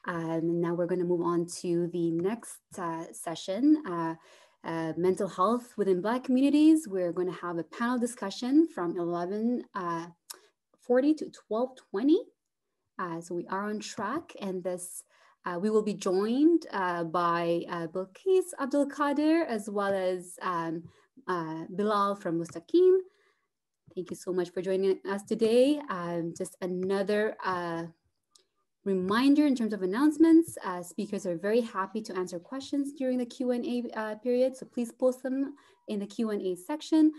Now we're going to move on to the next session, mental health within Black communities. We're going to have a panel discussion from 11:40 to 12:20. So we are on track, and this we will be joined by Bilqis Abdul-Qaadir as well as Bilal from Mustaqeem. Thank you so much for joining us today. Just another reminder in terms of announcements, speakers are very happy to answer questions during the Q&A period, so please post them in the Q&A section.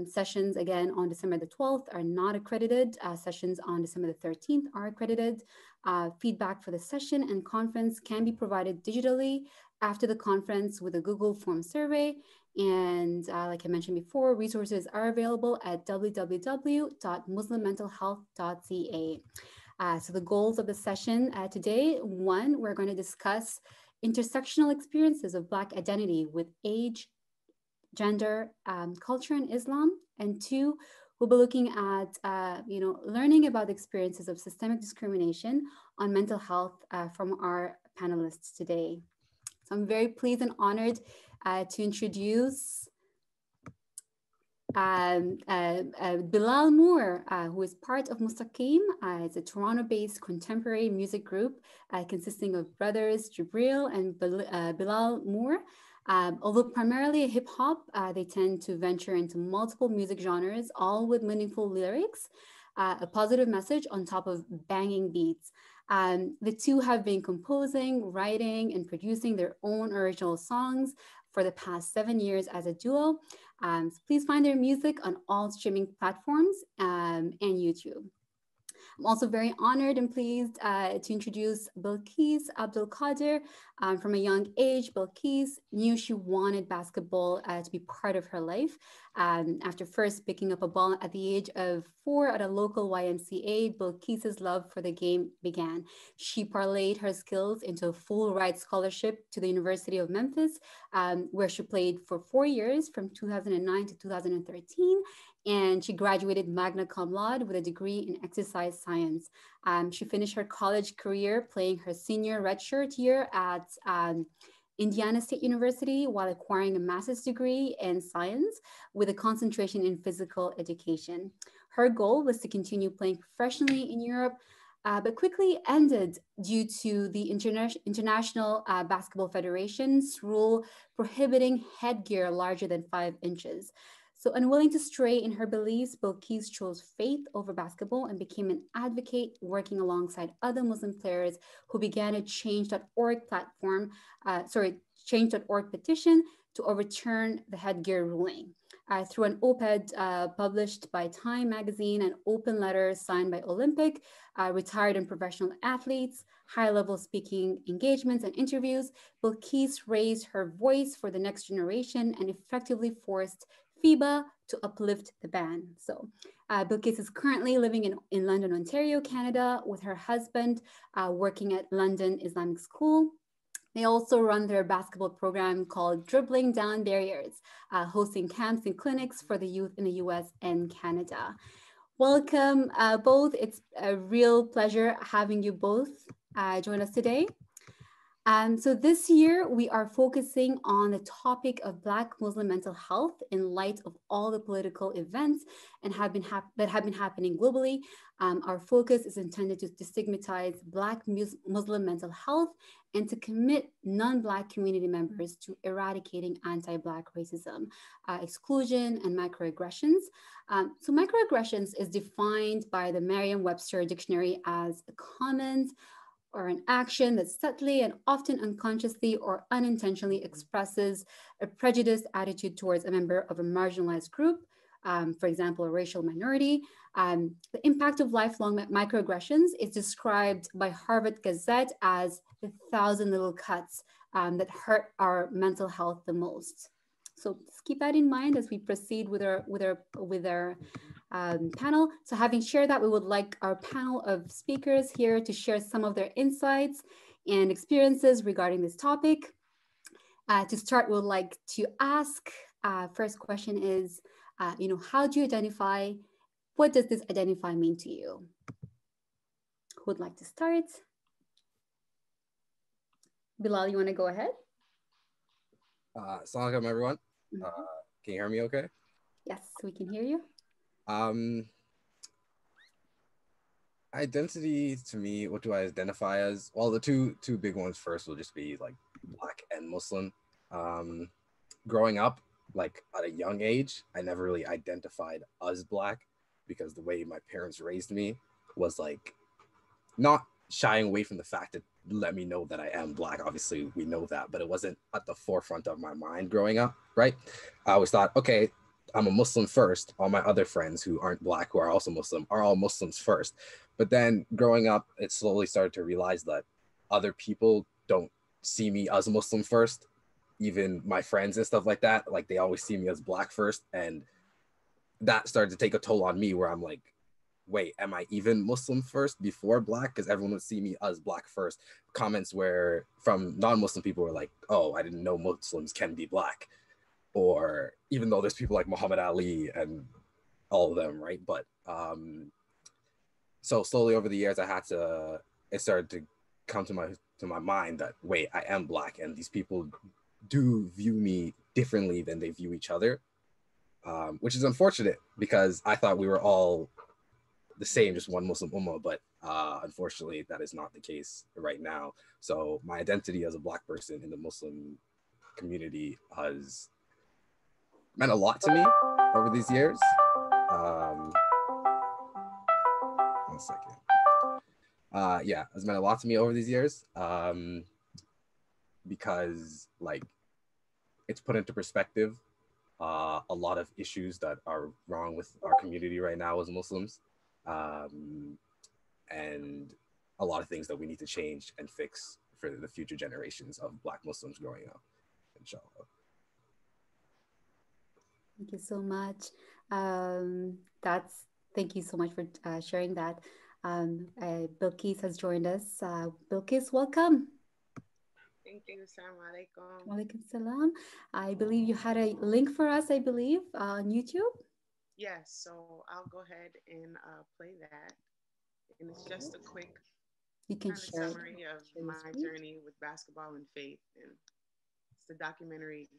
Sessions, again, on December the 12th are not accredited. Sessions on December the 13th are accredited. Feedback for the session and conference can be provided digitally after the conference with a Google Form survey. And like I mentioned before, resources are available at www.muslimmentalhealth.ca. So the goals of the session today, one, we're going to discuss intersectional experiences of Black identity with age, gender, culture, and Islam. And two, we'll be looking at, learning about the experiences of systemic discrimination on mental health from our panelists today. So I'm very pleased and honored to introduce Bilal Moore, who is part of Mustaqeem. It's a Toronto-based contemporary music group consisting of brothers Jibreel and Bilal Moore. Although primarily a hip hop, they tend to venture into multiple music genres, all with meaningful lyrics, a positive message on top of banging beats. The two have been composing, writing, and producing their own original songs for the past 7 years as a duo. So please find their music on all streaming platforms and YouTube. I'm also very honored and pleased to introduce Bilqis Abdul-Qaadir. From a young age, Bilqis knew she wanted basketball to be part of her life. After first picking up a ball at the age of 4 at a local YMCA, Bilqis's love for the game began. She parlayed her skills into a full ride scholarship to the University of Memphis, where she played for 4 years from 2009 to 2013. And she graduated magna cum laude with a degree in exercise science. She finished her college career playing her senior redshirt year at Indiana State University while acquiring a master's degree in science with a concentration in physical education. Her goal was to continue playing professionally in Europe, but quickly ended due to the International Basketball Federation's rule prohibiting headgear larger than 5 inches. So unwilling to stray in her beliefs, Bilqis chose faith over basketball and became an advocate working alongside other Muslim players who began a change.org change.org petition to overturn the headgear ruling. Through an op-ed published by Time magazine and open letters signed by Olympic, retired and professional athletes, high-level speaking engagements and interviews, Bilqis raised her voice for the next generation and effectively forced FIBA to uplift the ban. So Bilqis is currently living in London, Ontario, Canada, with her husband working at London Islamic School. They also run their basketball program called Dribbling Down Barriers, hosting camps and clinics for the youth in the US and Canada. Welcome both. It's a real pleasure having you both join us today. So this year, we are focusing on the topic of Black Muslim mental health in light of all the political events and that have been happening globally. Our focus is intended to destigmatize Black Muslim mental health and to commit non-Black community members to eradicating anti-Black racism, exclusion, and microaggressions. So microaggressions is defined by the Merriam-Webster dictionary as a comment or an action that subtly and often unconsciously or unintentionally expresses a prejudiced attitude towards a member of a marginalized group, for example, a racial minority. The impact of lifelong microaggressions is described by Harvard Gazette as the 1,000 little cuts that hurt our mental health the most. So just keep that in mind as we proceed with our panel. So having shared that, we would like our panel of speakers here to share some of their insights and experiences regarding this topic. To start, we would like to ask, first question is, how do you identify, what does this identify mean to you? Who would like to start? Bilal, you want to go ahead? Assalamu alaikum, everyone. Can you hear me okay? Yes, we can hear you. Identity to me, what do I identify as? Well, the two big ones first will just be like Black and Muslim. Growing up, like at a young age, I never really identified as Black because the way my parents raised me was like not shying away from the fact that let me know that I am Black. Obviously, we know that, but it wasn't at the forefront of my mind growing up, right? I always thought, okay, I'm a Muslim first. All my other friends who aren't Black, who are also Muslim, are all Muslims first. But then growing up, it slowly started to realize that other people don't see me as a Muslim first. Even my friends and stuff like that, like they always see me as Black first. And that started to take a toll on me where I'm like, wait, am I even Muslim first before Black? Because everyone would see me as Black first. Comments where from non-Muslim people were like, oh, I didn't know Muslims can be Black. Or even though there's people like Muhammad Ali and all of them, right? But so slowly over the years, it started to come to my mind that, wait, I am Black and these people do view me differently than they view each other, which is unfortunate because I thought we were all the same, just one Muslim ummah, but unfortunately that is not the case right now. So my identity as a Black person in the Muslim community has meant a lot to me over these years. One second. Yeah, it's meant a lot to me over these years because like it's put into perspective a lot of issues that are wrong with our community right now as Muslims, and a lot of things that we need to change and fix for the future generations of Black Muslims growing up, inshallah. Thank you so much. Thank you so much for sharing that. Bilqis has joined us. Bilqis, welcome. Thank you. Assalamu alaikum. Walaikum salam. I believe you had a link for us, I believe, on YouTube. Yes, so I'll go ahead and play that. And it's just a quick kind of summary of my journey with basketball and faith. And it's the documentary.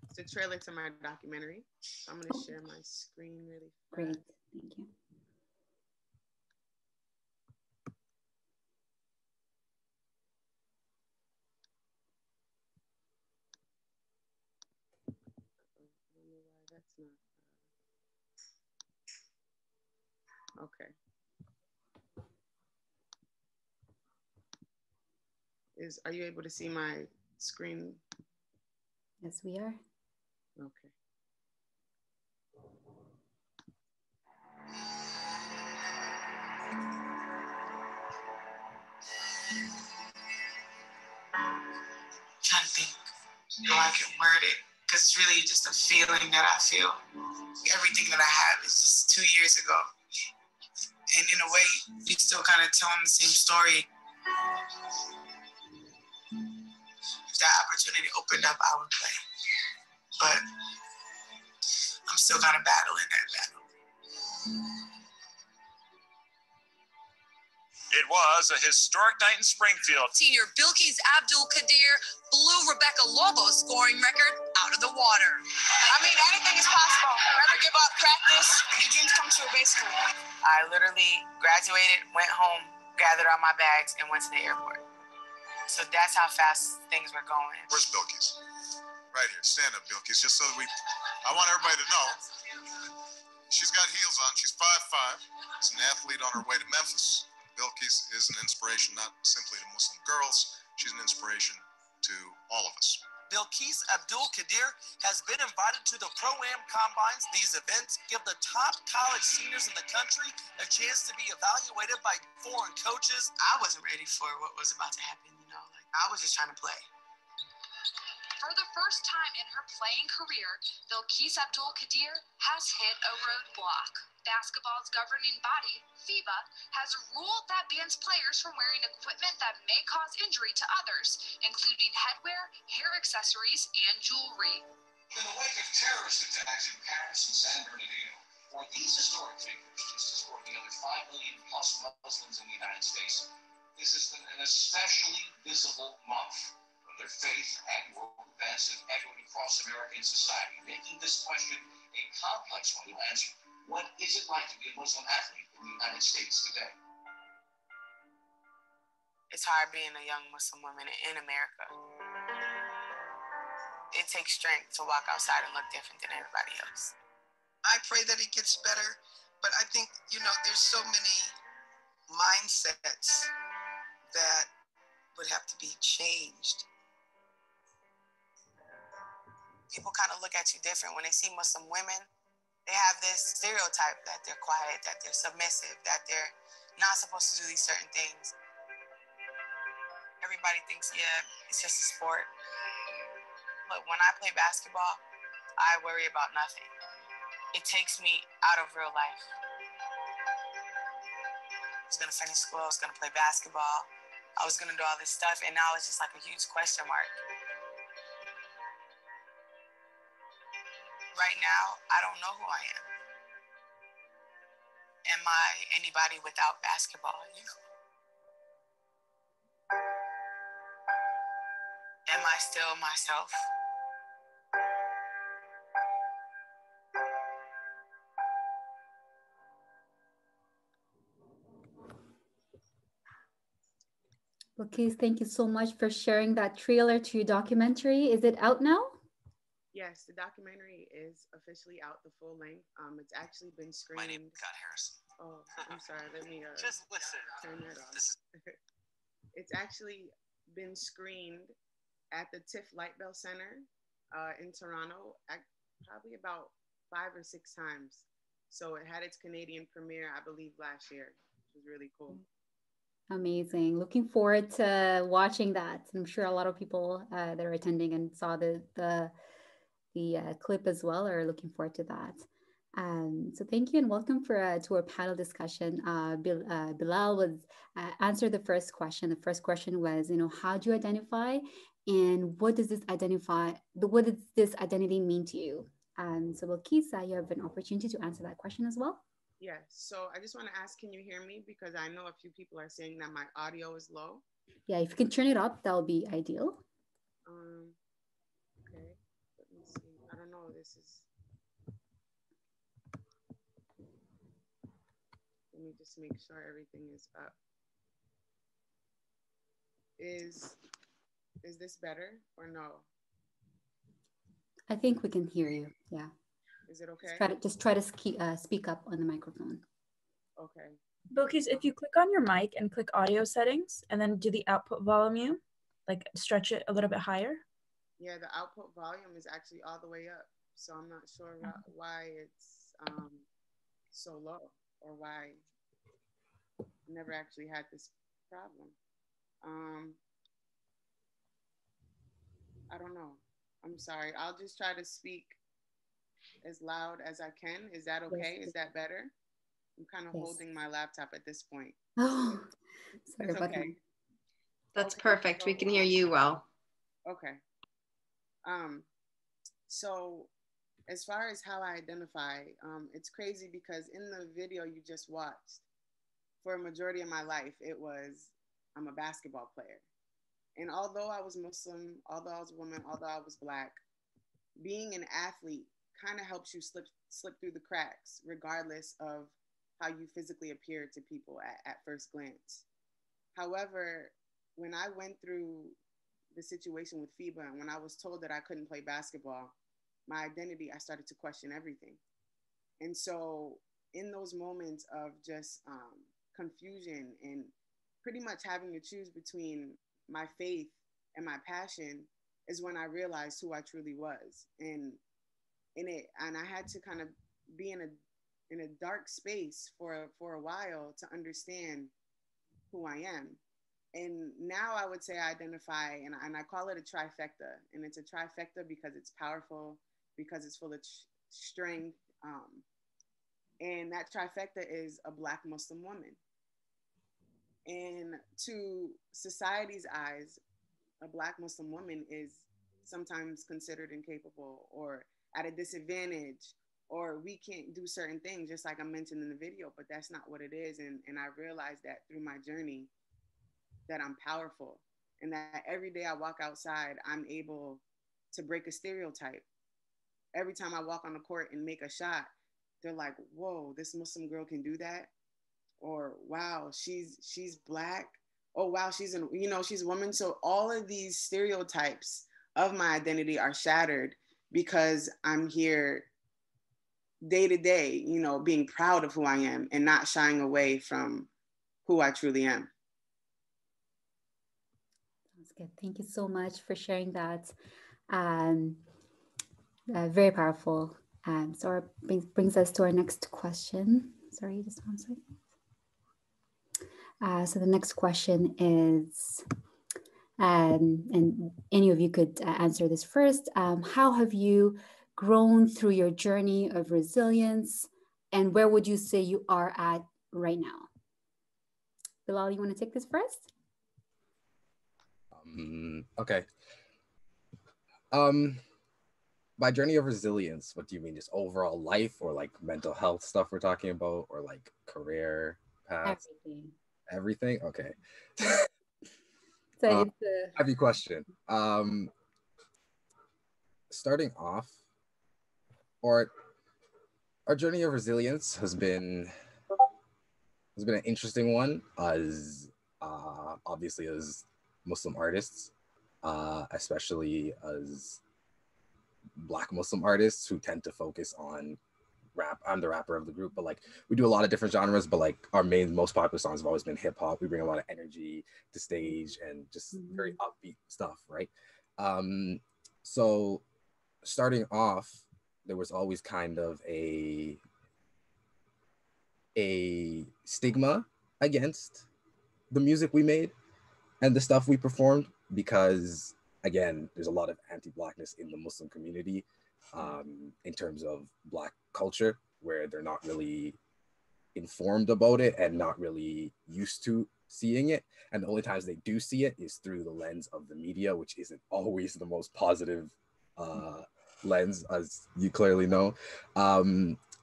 It's a trailer to my documentary. So I'm going to share my screen really fast. Great. Thank you. That's not. Okay. Are you able to see my screen? Yes, we are. Okay. Trying to think how I can word it, because it's really just a feeling that I feel. Everything that I have is just 2 years ago. And in a way, you're still kind of telling the same story. If that opportunity opened up, I would play. But I'm still kind of battling that battle. It was a historic night in Springfield. Senior Bilqis Abdul-Qaadir blew Rebecca Lobo's scoring record out of the water. I mean, anything is possible. Never give up, practice, your dreams come true, basically. I literally graduated, went home, gathered all my bags, and went to the airport. So that's how fast things were going. Where's Bilqis? Right here. Stand up, Bilqis, just so that I want everybody to know. She's got heels on. She's 5'5". She's an athlete on her way to Memphis. Bilqis is an inspiration not simply to Muslim girls. She's an inspiration to all of us. Bilqis Abdul-Qaadir has been invited to the Pro-Am Combines. These events give the top college seniors in the country a chance to be evaluated by foreign coaches. I wasn't ready for what was about to happen, I was just trying to play. For the first time in her playing career, Bilqis Abdul-Qaadir has hit a roadblock. Basketball's governing body, FIBA, has ruled that bans players from wearing equipment that may cause injury to others, including headwear, hair accessories, and jewelry. In the wake of terrorist attacks in Paris and San Bernardino, for these historic figures, just as for the other 5 million plus Muslims in the United States, this has been an especially visible month. From their faith and world events have echoed across American society, making this question a complex one to answer. What is it like to be a Muslim athlete in the United States today? It's hard being a young Muslim woman in America. It takes strength to walk outside and look different than everybody else. I pray that it gets better, but I think, there's so many mindsets that would have to be changed. People kind of look at you different when they see Muslim women. They have this stereotype that they're quiet, that they're submissive, that they're not supposed to do these certain things. Everybody thinks, it's just a sport. Look, when I play basketball, I worry about nothing. It takes me out of real life. I was gonna finish school, I was gonna play basketball, I was gonna do all this stuff, and now it's just like a huge question mark. Right now, I don't know who I am. Am I anybody without basketball, Am I still myself? Bilqis, thank you so much for sharing that trailer to your documentary. Is it out now? Yes, the documentary is officially out, the full length. It's actually been screened. My name is Scott Harrison. Oh, I'm sorry. Let me Just listen. turn that off. It's actually been screened at the TIFF Light Bell Center in Toronto, probably about 5 or 6 times. So it had its Canadian premiere, I believe, last year, which was really cool. Amazing. Looking forward to watching that. I'm sure a lot of people that are attending and saw the clip as well are looking forward to that. So thank you and welcome to our panel discussion. Bilal was answered the first question. The first question was, how do you identify, and what does this identity mean to you? So Bilqis, you have an opportunity to answer that question as well. Yes. So I just want to ask, can you hear me? Because I know a few people are saying that my audio is low. Yeah, if you can turn it up, that'll be ideal. Okay. Let me see. I don't know. This is. Let me just make sure everything is up. Is this better or no? I think we can hear you. Yeah. Is it okay? Just try to speak up on the microphone. Okay. Bilqis, if you click on your mic and click audio settings and then do the output volume, like stretch it a little bit higher. Yeah, the output volume is actually all the way up. So I'm not sure why it's so low, or why I never actually had this problem. I don't know. I'm sorry. I'll just try to speak as loud as I can. Is that okay? Yes. Is that better? I'm kind of holding my laptop at this point. Oh, sorry it's about okay. that. That's perfect. We can hear you well. Okay. So as far as how I identify, it's crazy because in the video you just watched, for a majority of my life, it was, I'm a basketball player. And although I was Muslim, although I was a woman, although I was Black, being an athlete kind of helps you slip through the cracks, regardless of how you physically appear to people at first glance. However, when I went through the situation with FIBA and when I was told that I couldn't play basketball, my identity, I started to question everything. And so in those moments of just confusion and pretty much having to choose between my faith and my passion is when I realized who I truly was. And I had to kind of be in a dark space for a while to understand who I am. And now I would say I identify, and I call it a trifecta. And it's a trifecta because it's powerful, because it's full of strength. And that trifecta is a Black Muslim woman. And to society's eyes, a Black Muslim woman is sometimes considered incapable or at a disadvantage, or we can't do certain things, just like I mentioned in the video, but that's not what it is. And I realized that through my journey. that I'm powerful, and that every day I walk outside, I'm able to break a stereotype. Every time I walk on the court and make a shot, they're like, whoa, this Muslim girl can do that. Or wow, she's black. Oh wow, she's she's a woman. So all of these stereotypes of my identity are shattered because I'm here day to day, being proud of who I am and not shying away from who I truly am. That's good. Thank you so much for sharing that. Very powerful. So brings us to our next question. Sorry, just one second. So the next question is, and any of you could answer this first. How have you grown through your journey of resilience, and where would you say you are at right now? Bilal, you want to take this first? Okay. By journey of resilience, what do you mean? Just overall life, or like mental health stuff we're talking about, or like career paths? Everything? Okay. So heavy question. Starting off, or our journey of resilience has been an interesting one, as obviously as Muslim artists, especially as Black Muslim artists who tend to focus on rap. I'm the rapper of the group, but like we do a lot of different genres, but like our most popular songs have always been hip hop. We bring a lot of energy to stage and just very upbeat stuff, right? So starting off, there was always kind of a stigma against the music we made and the stuff we performed, because again, there's a lot of anti-Blackness in the Muslim community, in terms of Black culture, where they're not really informed about it and not really used to seeing it. And the only times they do see it is through the lens of the media, which isn't always the most positive lens, as you clearly know.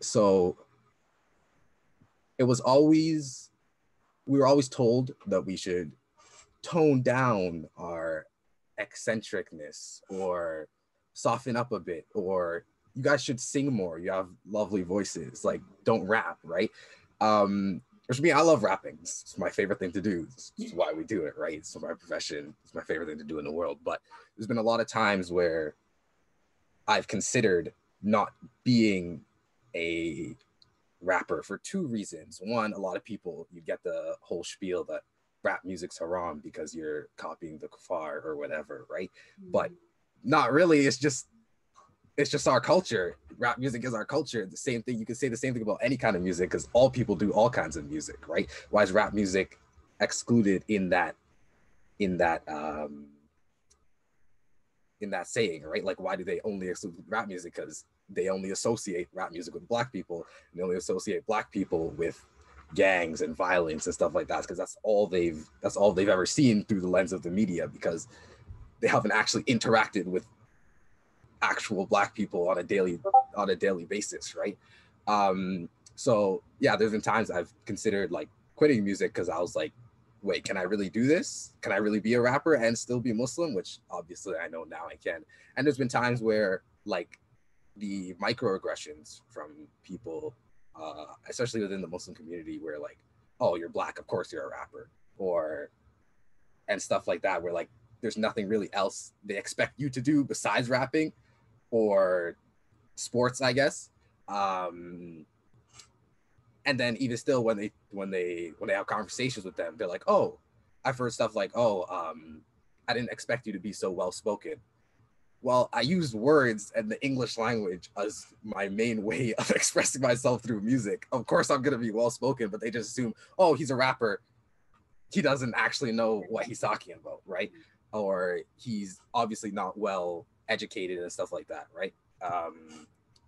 So we were always told that we should tone down our eccentricness or soften up a bit, or you guys should sing more, you have lovely voices, like don't rap, right? Which me, I love rapping. It's my favorite thing to do. It's why we do it, right? It's my profession. It's my favorite thing to do in the world. But there's been a lot of times where I've considered not being a rapper for two reasons. One, a lot of people, you get the whole spiel that rap music's haram because you're copying the kuffar or whatever, right? But not really. It's just our culture. Rap music is our culture. The same thing, you can say the same thing about any kind of music, because all people do all kinds of music, right? Why is rap music excluded in that saying, right? Like, why do they only exclude rap music? Because they only associate rap music with Black people, and they only associate Black people with gangs and violence and stuff like that, because that's all they've ever seen through the lens of the media, because they haven't actually interacted with actual Black people on a daily basis, right? So yeah, there's been times I've considered like quitting music, because I was like, wait, can I really do this? Can I really be a rapper and still be Muslim? Which obviously I know now I can. And there's been times where like the microaggressions from people, especially within the Muslim community, where like, oh, you're Black, of course you're a rapper, and stuff like that, where like there's nothing really else they expect you to do besides rapping or sports, I guess. And then even still, when they have conversations with them, they're like, oh, I've heard stuff like, oh, I didn't expect you to be so well spoken. Well, I use words and the English language as my main way of expressing myself through music. Of course I'm gonna be well spoken, but they just assume, oh, he's a rapper, he doesn't actually know what he's talking about, right? Or he's obviously not well educated and stuff like that, right?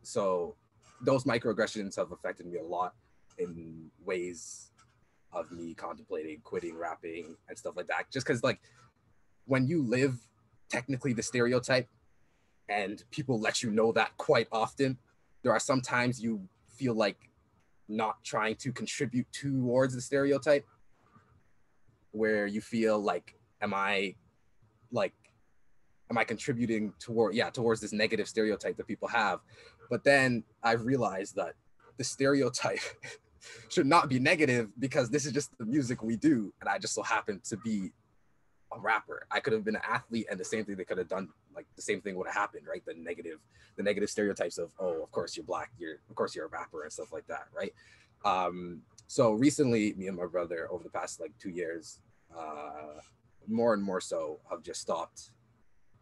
So those microaggressions have affected me a lot in ways of me contemplating quitting rapping and stuff like that. Just because like when you live technically the stereotype and people let you know that quite often, there are some times you feel like not trying to contribute towards the stereotype. where you feel like, am I contributing towards this negative stereotype that people have? But then I realized that the stereotype should not be negative, because this is just the music we do. And I just so happened to be a rapper. I could have been an athlete, and the same thing they could have done, like the same thing would have happened, right? The negative stereotypes of, oh, of course you're black, of course you're a rapper and stuff like that, right? So recently, me and my brother, over the past like 2 years, more and more so, have just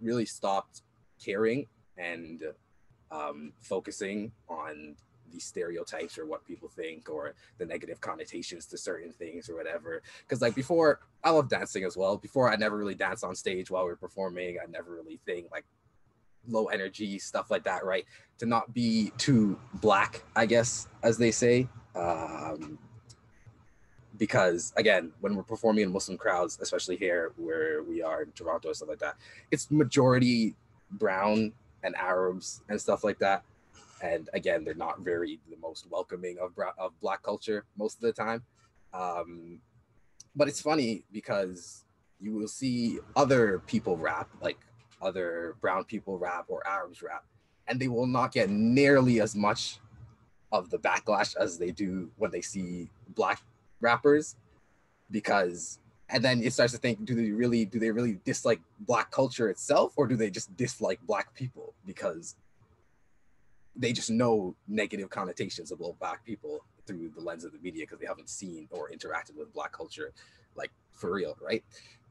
really stopped caring and focusing on these stereotypes or what people think or the negative connotations to certain things or whatever. Because like before, I love dancing as well. Before, I never really danced on stage while we were performing. I never really think like low energy stuff like that, right? To not be too black, I guess, as they say. Because again, when we're performing in Muslim crowds, especially here where we are in Toronto and stuff like that, it's majority brown and Arabs and stuff like that. And again, they're not very the most welcoming of black culture most of the time. But it's funny because you will see other people rap, like other brown people rap or Arabs rap, and they will not get nearly as much of the backlash as they do when they see black rappers. Because, and then it starts to think, do they really dislike black culture itself, or do they just dislike black people because they just know negative connotations about black people through the lens of the media because they haven't seen or interacted with black culture like for real, right?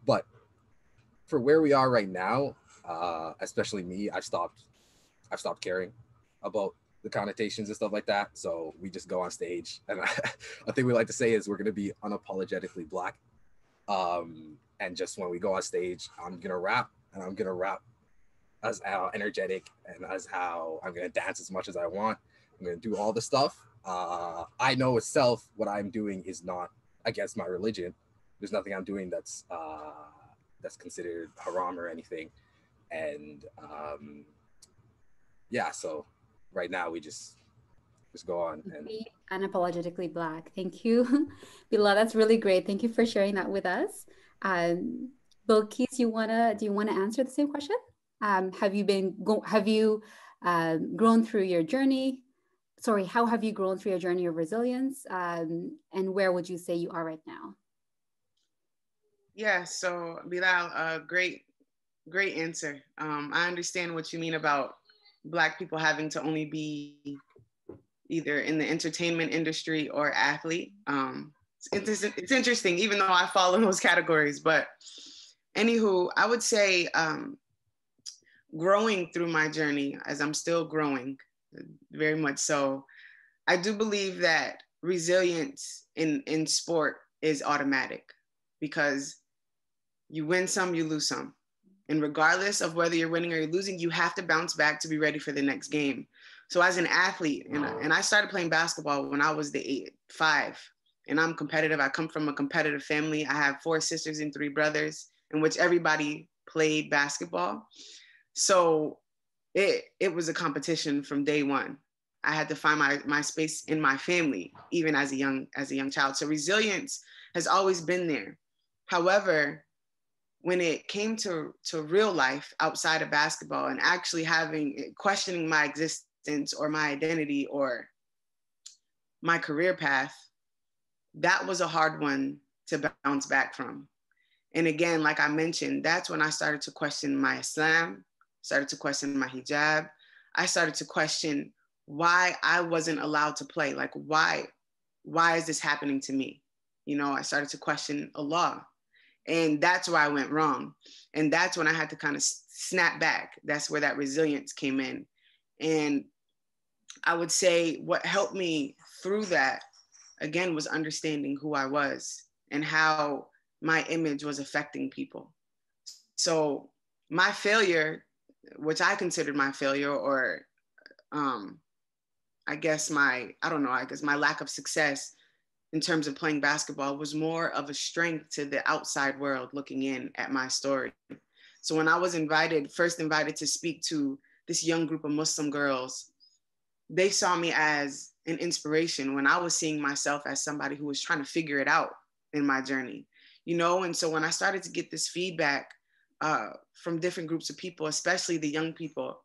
But for where we are right now, especially me, I've stopped caring about the connotations and stuff like that. So we just go on stage, and I think we like to say is we're going to be unapologetically black. And just when we go on stage, I'm going to rap, and I'm going to rap as how energetic and as how I'm going to dance as much as I want. I'm going to do all the stuff. I know itself what I'm doing is not against my religion. There's nothing I'm doing that's considered haram or anything. And yeah, so right now we just go on and be unapologetically black. Thank you, Bilal. That's really great. Thank you for sharing that with us. Bilqis, do you wanna answer the same question? Have you grown through your journey? Sorry, how have you grown through your journey of resilience? And where would you say you are right now? Yeah, so Bilal, great answer. I understand what you mean about Black people having to only be either in the entertainment industry or athlete. It's interesting, even though I fall in those categories. But anywho, I would say growing through my journey, as I'm still growing, very much so, I do believe that resilience in sport is automatic, because you win some, you lose some. And regardless of whether you're winning or you're losing, you have to bounce back to be ready for the next game. So as an athlete, and I started playing basketball when I was 5, and I'm competitive. I come from a competitive family. I have 4 sisters and 3 brothers, in which everybody played basketball. So it was a competition from day one. I had to find my space in my family, even as a young child. So resilience has always been there. However, when it came to real life outside of basketball and actually questioning my existence or my identity or my career path, that was a hard one to bounce back from. And again, like I mentioned, that's when I started to question my Islam, started to question my hijab. I started to question why I wasn't allowed to play. Like, why is this happening to me? You know, I started to question Allah. And that's where I went wrong. And that's when I had to kind of snap back. That's where that resilience came in. And I would say what helped me through that, again, was understanding who I was and how my image was affecting people. So my failure, which I considered my failure, or I guess my lack of success in terms of playing basketball, was more of a strength to the outside world looking in at my story. So when I was first invited to speak to this young group of Muslim girls, they saw me as an inspiration when I was seeing myself as somebody who was trying to figure it out in my journey. you know? And so when I started to get this feedback from different groups of people, especially the young people,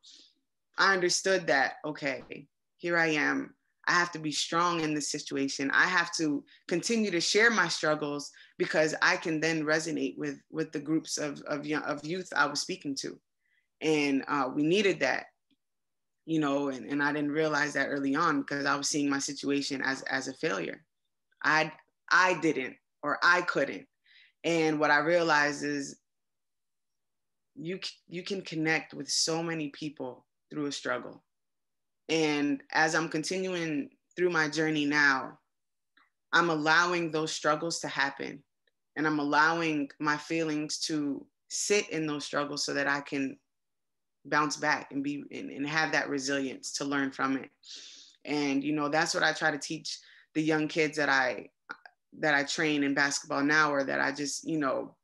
I understood that, okay, here I am. I have to be strong in this situation. I have to continue to share my struggles because I can then resonate with the groups of youth I was speaking to. And we needed that, you know, and I didn't realize that early on because I was seeing my situation as a failure. I didn't, or I couldn't. And what I realized is you can connect with so many people through a struggle. And as I'm continuing through my journey now, I'm allowing those struggles to happen. And I'm allowing my feelings to sit in those struggles so that I can bounce back and and have that resilience to learn from it. And, you know, that's what I try to teach the young kids that I train in basketball now, or that I just, you know,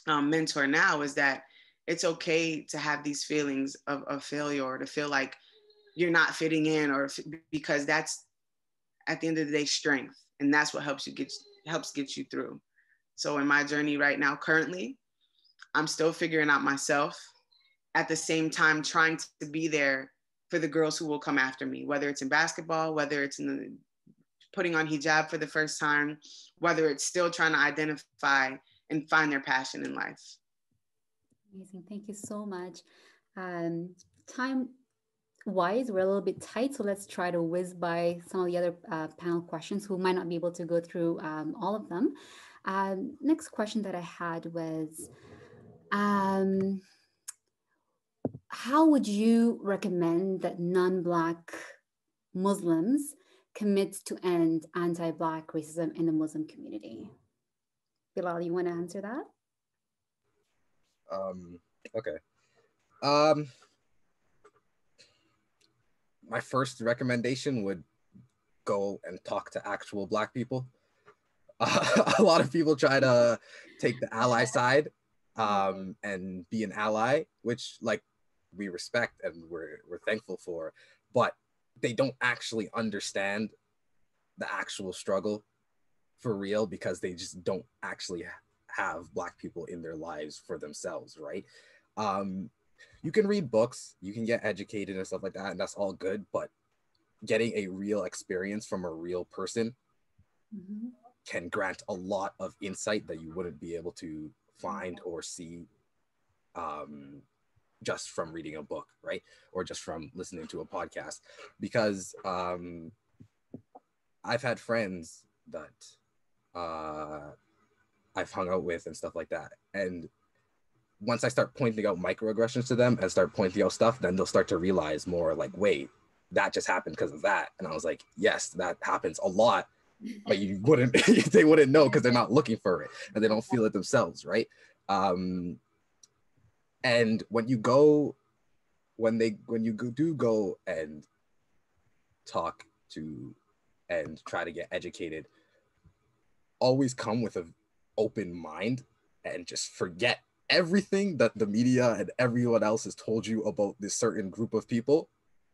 mentor now, is that it's okay to have these feelings of failure, or to feel like you're not fitting in, or because that's at the end of the day strength, and that's what helps get you through. So in my journey right now, currently, I'm still figuring out myself, at the same time trying to be there for the girls who will come after me, whether it's in basketball, whether it's in putting on hijab for the first time, whether it's still trying to identify and find their passion in life. Amazing. Thank you so much. Time wise, we're a little bit tight, so let's try to whiz by some of the other panel questions who might not be able to go through all of them. Next question that I had was, how would you recommend that non-Black Muslims commit to end anti-Black racism in the Muslim community? Bilal, you want to answer that? Okay. My first recommendation would go and talk to actual Black people. A lot of people try to take the ally side and be an ally, which, like, we respect and we're thankful for, but they don't actually understand the actual struggle for real, because they just don't actually have Black people in their lives for themselves, right? You can read books, you can get educated and stuff like that, and that's all good, but getting a real experience from a real person can grant a lot of insight that you wouldn't be able to find or see just from reading a book, right? Or just from listening to a podcast. Because I've had friends that I've hung out with and stuff like that. And once I start pointing out microaggressions to them and start pointing out stuff, then they'll start to realize more, like, wait, that just happened because of that. And I was like, yes, that happens a lot, but they wouldn't know because they're not looking for it and they don't feel it themselves, right? And when you do go and talk to and try to get educated, always come with an open mind and just forget everything that the media and everyone else has told you about this certain group of people,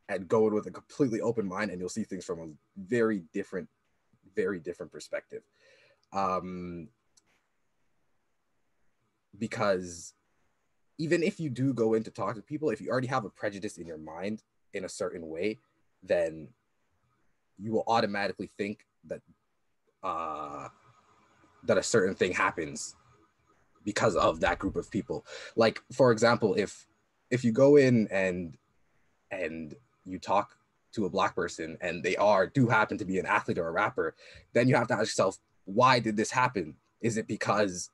and go in with a completely open mind, and you'll see things from a very different perspective. Because even if you do go in to talk to people, if you already have a prejudice in your mind in a certain way, then you will automatically think that that a certain thing happens because of that group of people. Like, for example, if you go in and you talk to a Black person and they do happen to be an athlete or a rapper, then you have to ask yourself, why did this happen? Is it because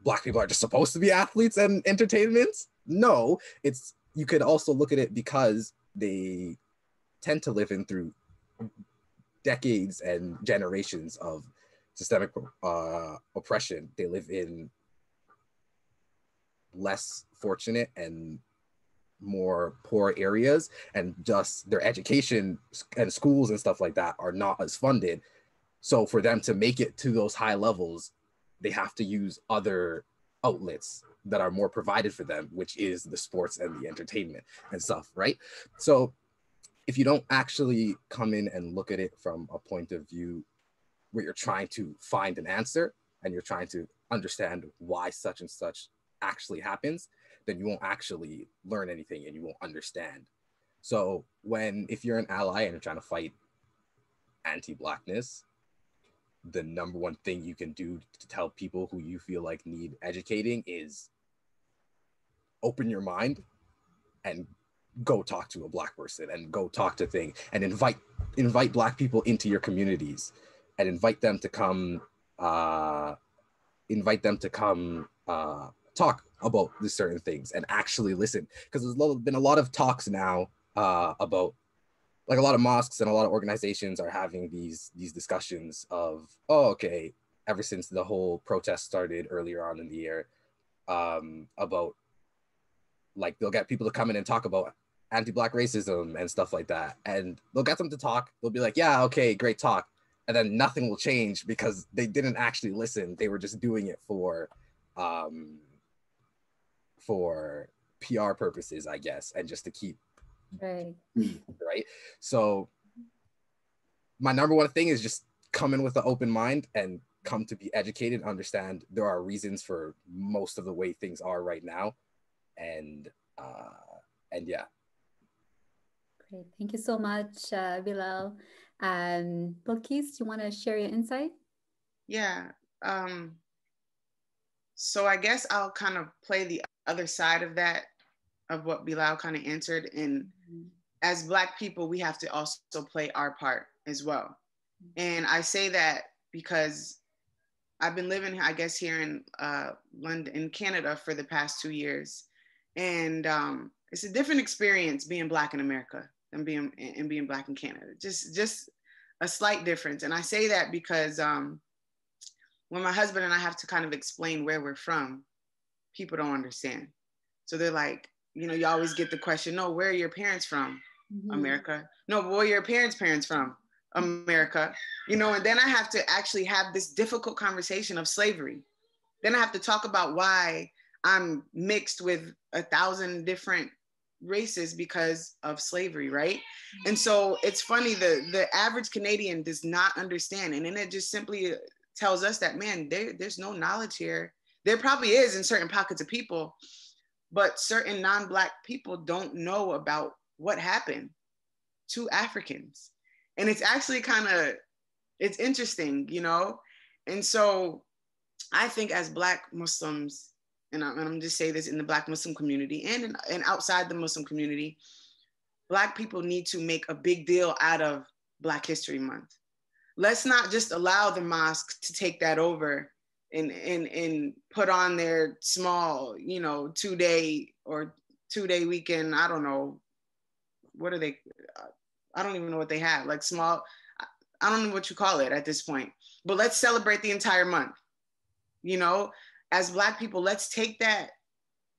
Black people are just supposed to be athletes and entertainments? No, you could also look at it because they tend to live in through decades and generations of systemic oppression. They live in less fortunate and more poor areas, and just their education and schools and stuff like that are not as funded. So for them to make it to those high levels, they have to use other outlets that are more provided for them, which is the sports and the entertainment and stuff, right? So if you don't actually come in and look at it from a point of view where you're trying to find an answer and you're trying to understand why such and such actually happens, then you won't actually learn anything and you won't understand. So if you're an ally and you're trying to fight anti-Blackness, the number one thing you can do to tell people who you feel like need educating is open your mind and go talk to a Black person and go talk to things and invite Black people into your communities and invite them to come talk about these certain things and actually listen, because there's been a lot of talks now about, like, a lot of mosques and a lot of organizations are having these discussions of, oh, okay, ever since the whole protest started earlier on in the year, about, like, they'll get people to come in and talk about anti-Black racism and stuff like that, and they'll get them to talk. They'll be like, yeah, okay, great talk, and then nothing will change because they didn't actually listen. They were just doing it for PR purposes, I guess, and just to keep right. So my number one thing is just come in with an open mind and come to be educated, understand there are reasons for most of the way things are right now, and yeah. Great, thank you so much, Bilal. Bilqis, do you want to share your insight? Yeah. So I guess I'll kind of play the other side of that, of what Bilal kind of answered. And as Black people, we have to also play our part as well. And I say that because I've been living, I guess, here in London, in Canada, for the past 2 years. And it's a different experience being Black in America than being Black in Canada. Just a slight difference. And I say that because when my husband and I have to kind of explain where we're from, people don't understand. So they're like, you always get the question, no, where are your parents from? America. No, but where are your parents from? America. And then I have to actually have this difficult conversation of slavery. Then I have to talk about why I'm mixed with 1,000 different races because of slavery, right? And so it's funny, the average Canadian does not understand. And then it just simply tells us that, man, there's no knowledge here. There probably is in certain pockets of people, but certain non-Black people don't know about what happened to Africans. And it's actually it's interesting, And so I think as Black Muslims, and I'm just saying this in the Black Muslim community and outside the Muslim community, Black people need to make a big deal out of Black History Month. Let's not just allow the mosque to take that over and put on their small, 2-day weekend. I don't know. What are they? I don't even know what they have. Like small, I don't know what you call it at this point, but let's celebrate the entire month. As Black people, let's take that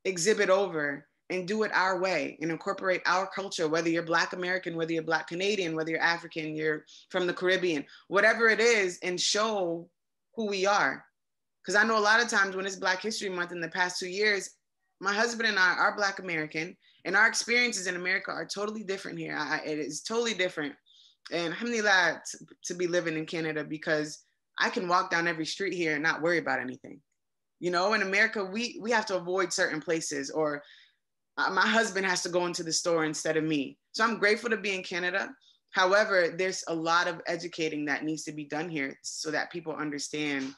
exhibit over and do it our way and incorporate our culture, whether you're Black American, whether you're Black Canadian, whether you're African, you're from the Caribbean, whatever it is, and show who we are. Because I know a lot of times when it's Black History Month in the past 2 years, my husband and I are Black American, and our experiences in America are totally different here. It is totally different. And alhamdulillah to be living in Canada, because I can walk down every street here and not worry about anything. In America, we have to avoid certain places, or my husband has to go into the store instead of me. So I'm grateful to be in Canada. However, there's a lot of educating that needs to be done here so that people understand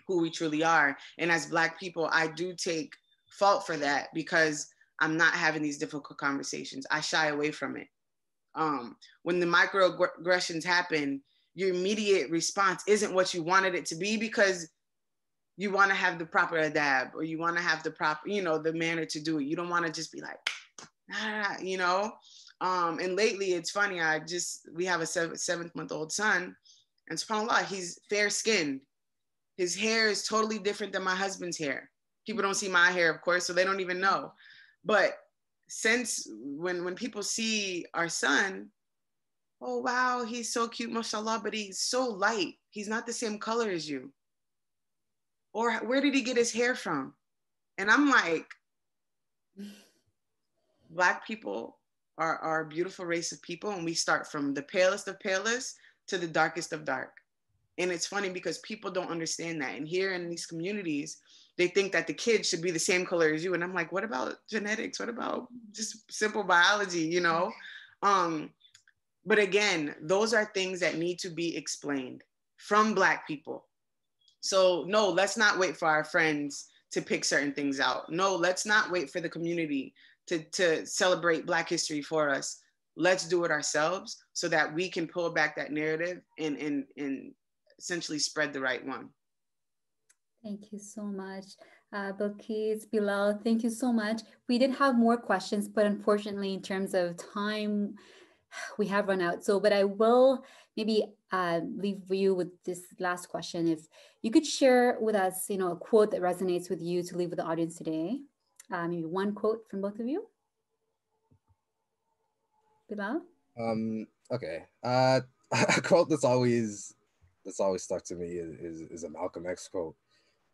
who we truly are. And as Black people, I do take fault for that because I'm not having these difficult conversations. I shy away from it. When the microaggressions happen, your immediate response isn't what you wanted it to be, because you want to have the proper adab, or you want to have the proper, the manner to do it. You don't want to just be like, and lately it's funny. We have a 7-month-old son, and subhanAllah, he's fair skinned. His hair is totally different than my husband's hair. People don't see my hair, of course, so they don't even know. But since when people see our son, oh, wow, he's so cute, mashallah, but he's so light. He's not the same color as you. Or where did he get his hair from? And I'm like, Black people are a beautiful race of people, and we start from the palest of palest to the darkest of dark. And it's funny because people don't understand that. And here in these communities, they think that the kids should be the same color as you. And I'm like, what about genetics? What about just simple biology, you know? But again, those are things that need to be explained from Black people. So no, let's not wait for our friends to pick certain things out. No, let's not wait for the community to celebrate Black history for us. Let's do it ourselves so that we can pull back that narrative and essentially spread the right one. Thank you so much, Bilqis, Bilal, thank you so much. We did have more questions, but unfortunately, in terms of time, we have run out. So, but I will maybe leave you with this last question. If you could share with us, a quote that resonates with you to leave with the audience today. Maybe one quote from both of you. Bilal? Okay. A quote that's always stuck to me is a Malcolm X quote,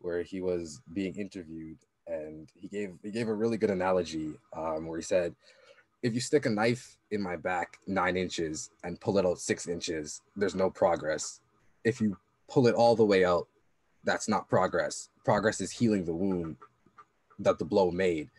where he was being interviewed and he gave a really good analogy, where he said, if you stick a knife in my back 9 inches and pull it out 6 inches, there's no progress. If you pull it all the way out, that's not progress. Progress is healing the wound that the blow made.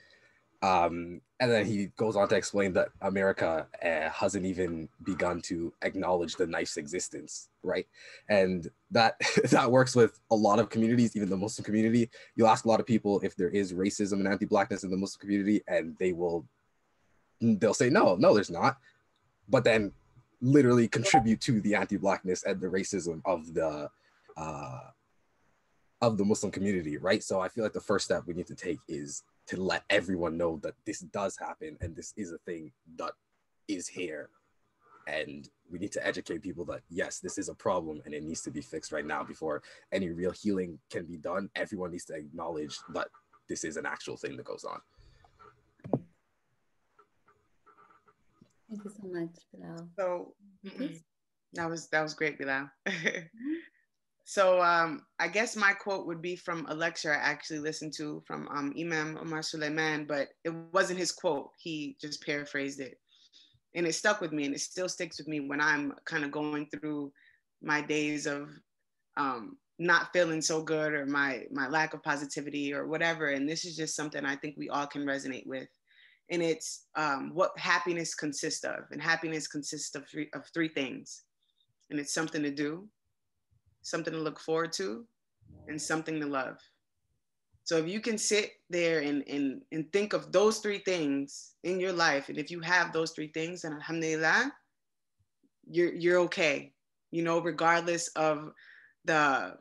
And then he goes on to explain that America hasn't even begun to acknowledge the knife's existence, right? And that works with a lot of communities, even the Muslim community. You'll ask a lot of people if there is racism and anti-Blackness in the Muslim community, and they'll say, no, there's not. But then literally contribute to the anti-Blackness and the racism of the Muslim community, right? So I feel like the first step we need to take is to let everyone know that this does happen and this is a thing that is here. And we need to educate people that, yes, this is a problem and it needs to be fixed right now before any real healing can be done. Everyone needs to acknowledge that this is an actual thing that goes on. Thank you so much, Bilal. So that was great, Bilal. So I guess my quote would be from a lecture I actually listened to from Imam Omar Suleiman, but it wasn't his quote. He just paraphrased it. And it stuck with me, and it still sticks with me when I'm kind of going through my days of not feeling so good, or my lack of positivity or whatever. And this is just something I think we all can resonate with. And it's what happiness consists of. And happiness consists of three things. And it's something to do, something to look forward to, and something to love. So if you can sit there and think of those three things in your life, and if you have those three things, then alhamdulillah, you're okay, regardless of the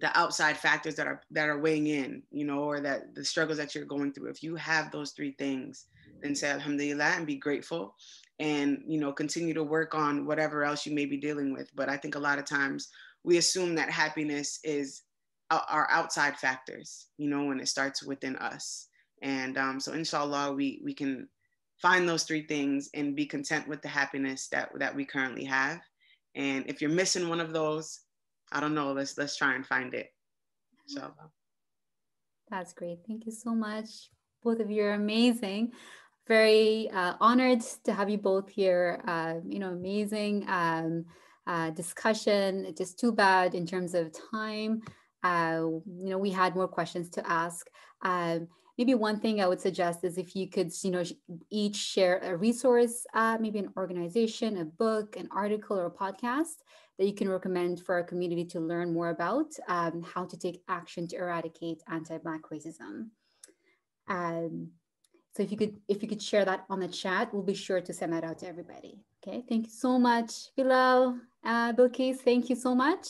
outside factors that are weighing in, or that the struggles that you're going through. If you have those three things, then say alhamdulillah and be grateful, and continue to work on whatever else you may be dealing with. But I think a lot of times we assume that happiness is our outside factors, when it starts within us. And so inshallah, we can find those three things and be content with the happiness that we currently have. And if you're missing one of those, I don't know, let's try and find it. Inshallah. That's great. Thank you so much. Both of you are amazing. Very honored to have you both here. Amazing discussion. It's just too bad in terms of time. We had more questions to ask. Maybe one thing I would suggest is if you could, each share a resource, maybe an organization, a book, an article, or a podcast that you can recommend for our community to learn more about how to take action to eradicate anti-Black racism. So if you could share that on the chat, we'll be sure to send that out to everybody. Okay, thank you so much, Bilal, Bilqis. Thank you so much.